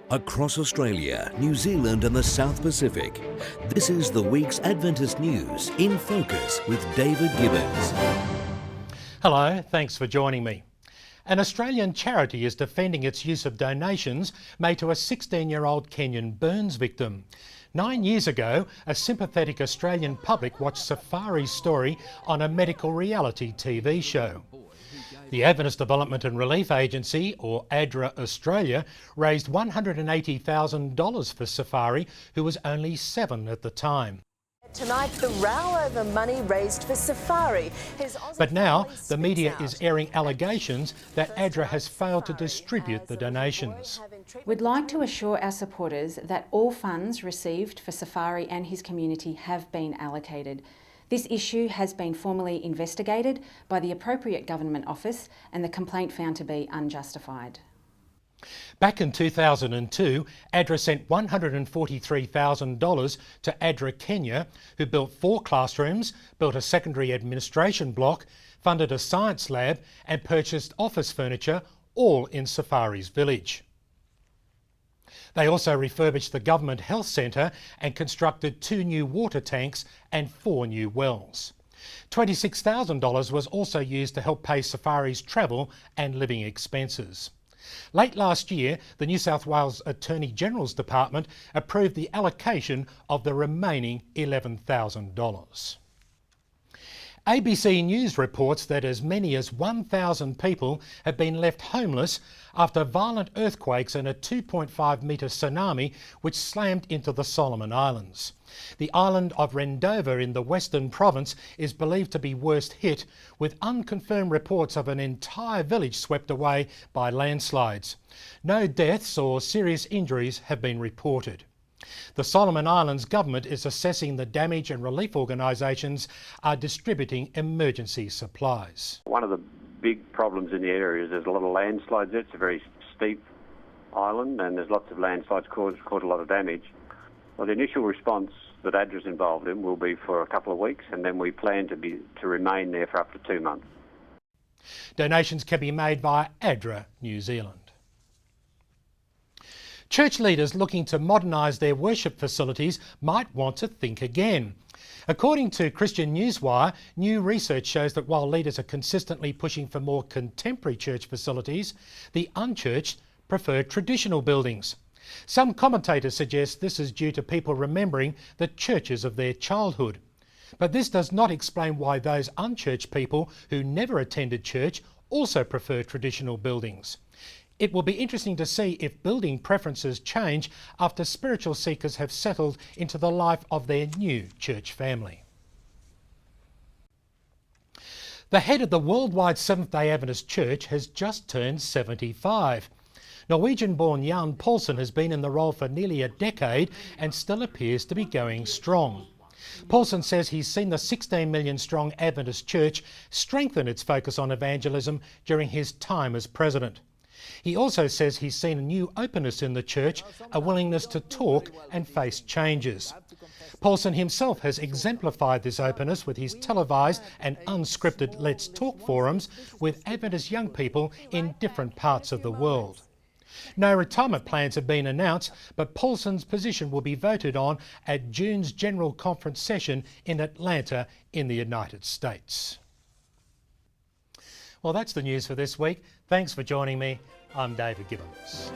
Across Australia, New Zealand and the South Pacific, this is the week's Adventist News in Focus with David Gibbons. Hello, thanks for joining me. An Australian charity is defending its use of donations made to a 16-year-old Kenyan burns victim. 9 years ago, a sympathetic Australian public watched Safari's story on a medical reality TV show. The Adventist Development and Relief Agency, or ADRA Australia, raised $180,000 for Safari, who was only 7 at the time. Tonight, the row over money raised for Safari. But now, the media is airing allegations that ADRA has failed to distribute the donations. We'd like to assure our supporters that all funds received for Safari and his community have been allocated. This issue has been formally investigated by the appropriate government office and the complaint found to be unjustified. Back in 2002, ADRA sent $143,000 to ADRA Kenya, who built 4 classrooms, built a secondary administration block, funded a science lab and purchased office furniture, all in Safari's village. They also refurbished the government health centre and constructed 2 new water tanks and 4 new wells. $26,000 was also used to help pay Safari's travel and living expenses. Late last year, the New South Wales Attorney General's Department approved the allocation of the remaining $11,000. ABC News reports that as many as 1,000 people have been left homeless after violent earthquakes and a 2.5 metre tsunami which slammed into the Solomon Islands. The island of Rendova in the Western Province is believed to be worst hit, with unconfirmed reports of an entire village swept away by landslides. No deaths or serious injuries have been reported. The Solomon Islands government is assessing the damage and relief organisations are distributing emergency supplies. One of the big problems in the area is there's a lot of landslides. It's a very steep island and there's lots of landslides cause a lot of damage. Well, the initial response that ADRA's involved in will be for a couple of weeks, and then we plan to remain there for up to 2 months. Donations can be made via ADRA New Zealand. Church leaders looking to modernise their worship facilities might want to think again. According to Christian Newswire, new research shows that while leaders are consistently pushing for more contemporary church facilities, the unchurched prefer traditional buildings. Some commentators suggest this is due to people remembering the churches of their childhood. But this does not explain why those unchurched people who never attended church also prefer traditional buildings. It will be interesting to see if building preferences change after spiritual seekers have settled into the life of their new church family. The head of the worldwide Seventhday Adventist Church has just turned 75. Norwegian-born Jan Paulsen has been in the role for nearly a decade and still appears to be going strong. Paulsen says he's seen the 16 million strong Adventist Church strengthen its focus on evangelism during his time as president. He also says he's seen a new openness in the church, a willingness to talk and face changes. Paulsen himself has exemplified this openness with his televised and unscripted Let's Talk forums with Adventist young people in different parts of the world. No retirement plans have been announced, but Paulsen's position will be voted on at June's General Conference session in Atlanta in the United States. Well, that's the news for this week. Thanks for joining me. I'm David Gibbons.